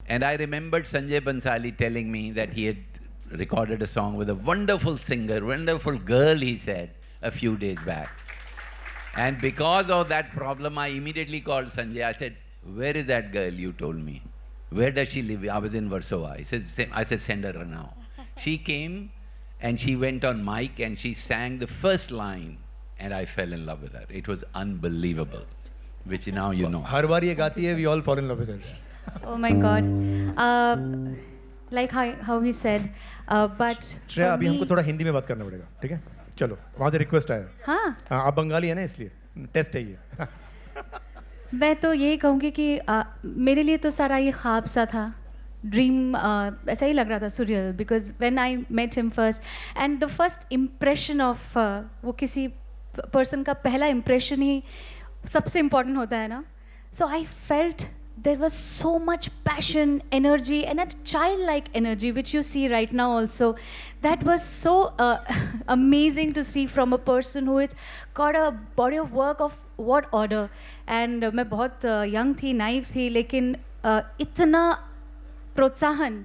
And I remembered Sanjay Bansali telling me that he had recorded a song with a wonderful singer, wonderful girl, he said, a few days back. And because of that problem, I immediately called Sanjay. I said, where is that girl you told me? Where does she live? I was in Warsaw. I said, send her now. She came and she went on mic and she sang the first line and I fell in love with her. It was unbelievable, which now you know. हर बार ये गाती है, we all fall in love with her. Oh my God. Like how he said, but Shreya, for अभी me- हमको थोड़ा हिंदी में बात करना पड़ेगा, ठीक है? चलो, वहाँ से रिक्वेस्ट आया. हाँ, हाँ, आप बंगाली है ना इसलिए टेस्ट है ये. मैं तो यही कहूँगी कि मेरे लिए तो सारा ये ख्वाब सा था, ड्रीम ऐसा ही लग रहा था, surreal, because when I met him first and the first impression of वो किसी person का पहला impression ही सबसे important होता है ना. So I felt there was so much passion, energy, and a childlike energy which you see right now also. That was so amazing to see from a person who has got a body of work of what order. And मैं बहुत young थी, naive थी, लेकिन इतना प्रोत्साहन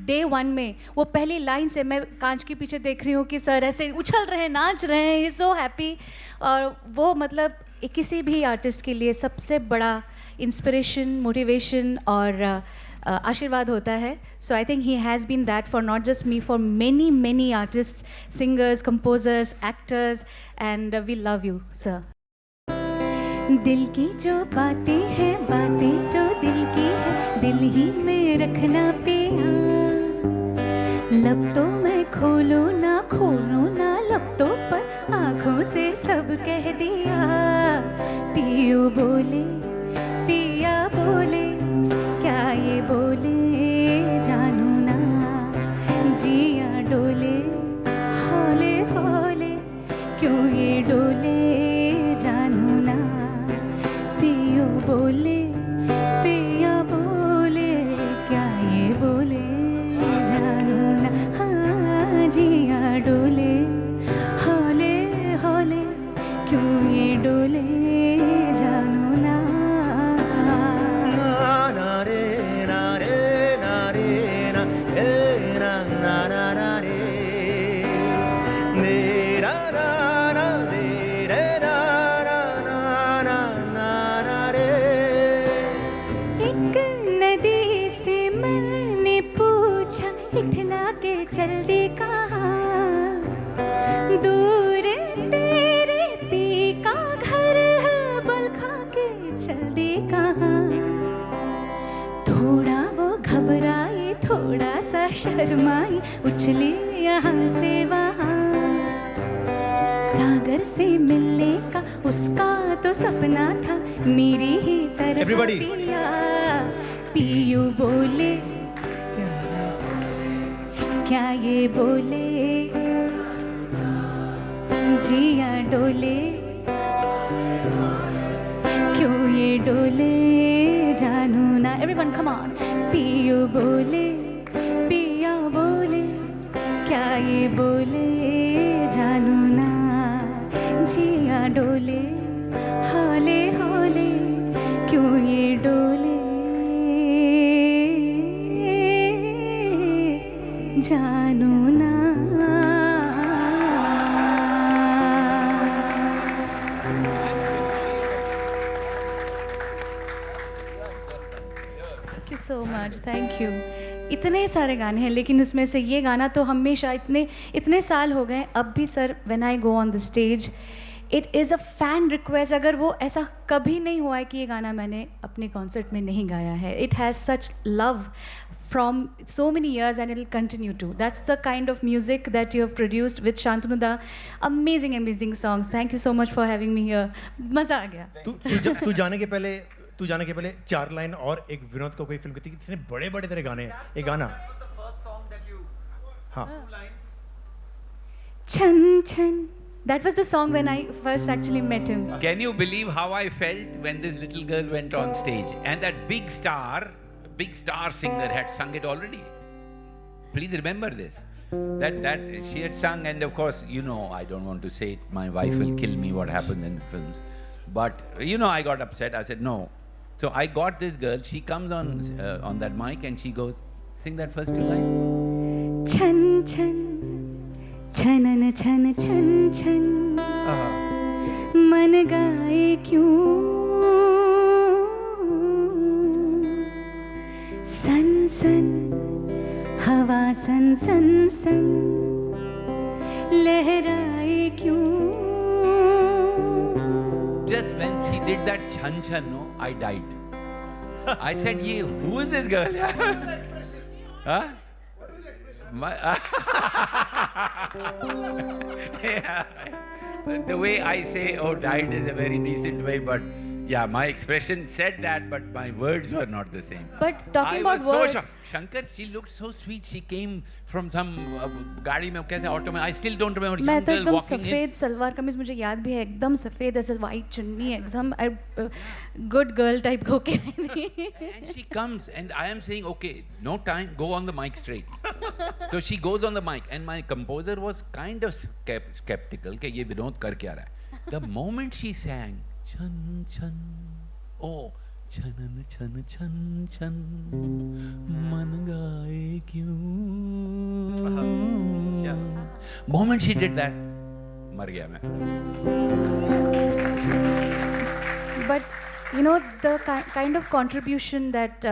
day one में, वो पहली लाइन से मैं कांच के पीछे देख रही हूँ कि सर ऐसे उछल रहे हैं, नाच रहे हैं, ही सो हैप्पी. और वो मतलब किसी भी आर्टिस्ट के लिए सबसे बड़ा इंस्पिरेशन, मोटिवेशन और आशीर्वाद होता है. So I think he has been that for not just me, for many many artist, singers, composers, actors, and we love you sir. दिल की जो बातें हैं, बातें जो दिल की है, दिल ही में रखना पिया. लब तो मैं खोलूं ना लपटों पर, आँखों से सब कह दिया. पियो बोले, पिया बोले, क्या ये बोले जानू ना. जिया डोले, हौले हौले, क्यों ये डोले जानू ना. पियो बोले, पिया बोले, क्या ये बोले जानू ना. हाँ, जिया डोले, हौले हौले, क्यों ये डोले जानू ना. ना रे ना रे ना रे ना ए ना ना ना ना रे ने रा ना ना रे रे ना ना ना ना ना ना रे. एक नदी से मैंने पूछा, इठला के चल दी कहाँ. दूर तेरे पी का घर है, बल खा के चल दी कहाँ. थोड़ा वो घबराई, थोड़ा सा शर्माई, उछली यहाँ से वहाँ. सागर से मिलने का उसका तो सपना था, मेरी ही तरह Everybody. पिया. पियू बोले, क्या ये बोले, जिया डोले, क्यों ये डोले जानू ना. Everyone come on. पियू बोले, पिया बोले, क्या ये बोले जानू ना. जिया डोले, हौले हौले, क्यों ये डोले जानू ना. Thank you so much. Thank you. इतने सारे गाने हैं, लेकिन उसमें से ये गाना तो हमेशा इतने साल हो गए अब भी sir. When I go on the stage, it is a fan request. अगर वो ऐसा कभी नहीं हुआ है कि ये गाना मैंने अपने कॉन्सर्ट में नहीं गाया है. It has such love from so many years and it will continue to. That's the kind of music that you have produced with Shantanu Da. Amazing, amazing songs. Thank you so much for having me here. मज़ा आ गया. तू जाने के पहले 4 line और एक विनोद को कोई फिल्म की थी, इतने बड़े बड़े तेरे गाने हैं. एक गाना. हाँ. Chan Chan. That was the song when I first actually met him. Can you believe how I felt when this little girl went on stage and that big star singer had sung it already? Please remember this. That she had sung, and of course, you know, I don't want to say it, my wife will kill me what happens in films. But, you know, I got upset. I said, no, So I got this girl. She comes on that mic and she goes, sing that first two lines. छन छन छनन छन छन छन मन गाए क्यों सन सन हवा सन सन सन लहराए क्यों. Just when she did that chan chan, no, I died. I said, "Ye, who is this girl?" Huh? Yeah. The way I say, "Oh, died" is a very decent way, but yeah, my expression said that, but my words were not the same. But talking I about was words, so shocked. Shankar, she looked so sweet. She came from some गाड़ी में कैसे auto में. I still don't remember. मैं Young तो girl एकदम walking in. सफ़ेद सलवार कमीज मुझे याद भी है, एकदम सफ़ेद ऐसे वाइट चुन्नी एकदम गुड गर्ल टाइप होके आई थी. And she comes and I am saying, okay, no time, go on the mic straight. So she goes on the mic and my composer was kind of skeptical कि ये विनोद कर क्या रहा है. The moment she sang, chan chan, oh, छनन छन छन छन मन गाए क्यों. Moment she did that, मर गया मैं. But you know the kind of contribution that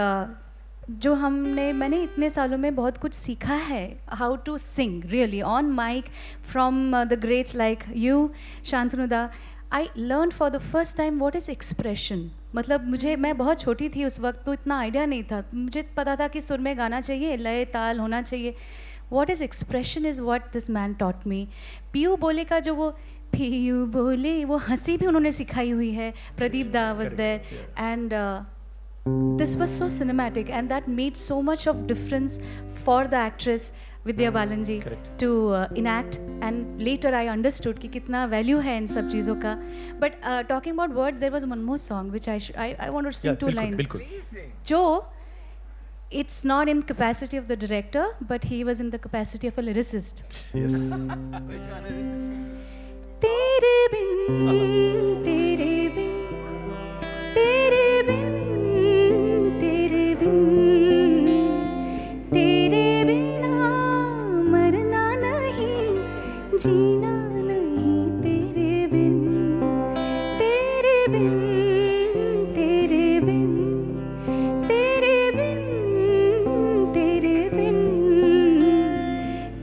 जो मैंने इतने सालों में बहुत कुछ सीखा है, how to sing really on mic from the greats like you, Shantanu da. I learned for the first time what is expression. मतलब मैं बहुत छोटी थी उस वक्त, तो इतना आइडिया नहीं था. मुझे पता था कि सुर में गाना चाहिए, लय ताल होना चाहिए. What is expression is what this man taught me. पीयू बोले का जो वो पीयू बोले, वो हंसी भी उन्होंने सिखाई हुई है. प्रदीप दा was there and this was so cinematic and that made so much of difference for the actress Vidya Balan ji to enact, and later I understood कि कितना value है इन सब चीज़ों का. But talking about words, there was one more song which I want to sing two lines. बिल्कुल. जो it's not in capacity of the director, but he was in the capacity of a lyricist. Yes. तेरे बिन तेरे बिन तेरे बिन तेरे बिन तेरे बिना मरना नहीं जीना नहीं तेरे बिन तेरे बिन तेरे बिन तेरे बिन तेरे बिन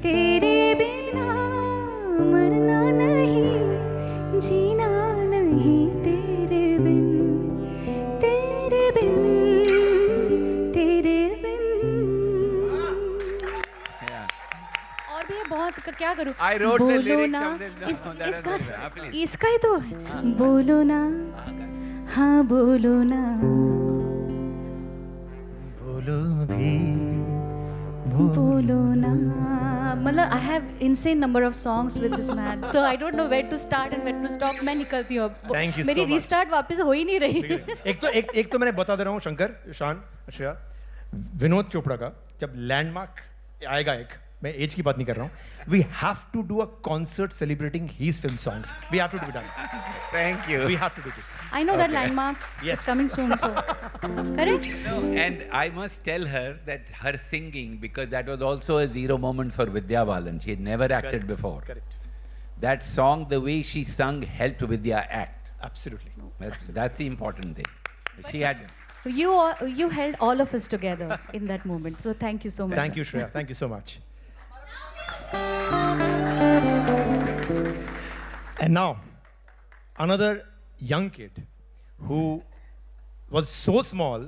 तेरे बिना मरना नहीं जीना नहीं तेरे बिन तेरे बिन तेरे बिन. Yeah. और भी है बहुत, क्या करूं. I wrote the बोलो lyrics ना, of this song. That is इसका good. Please. इसका ही तो है. बोलो ना, हाँ बोलो ना. बोलो भी बोलो ना. मतलब I have insane number of songs with this man, so I don't know where to start and where to stop. मैं निकलती हूँ अब. Thank you so मेरी much. restart वापस हो ही नहीं रही. एक तो मैंने बता दे रहा हूँ शंकर, शान, श्रेया, विनोद चोपड़ा का जब लैंडमार्क आएगा एक, मैं एज की बात नहीं कर रहा हूँ, we have to do a concert celebrating his film songs. We have to do that. Thank you. We have to do this. I know that Okay. landmark Yes. is coming soon, so correct. No, and I must tell her that her singing, because that was also a zero moment for Vidya Balan. She had never acted before. Correct. That song, the way she sung, helped Vidya act. Absolutely. That's the important thing. She had. You held all of us together in that moment, so thank you so much. Thank you, Shreya. Thank you so much. And now, another young kid who was so small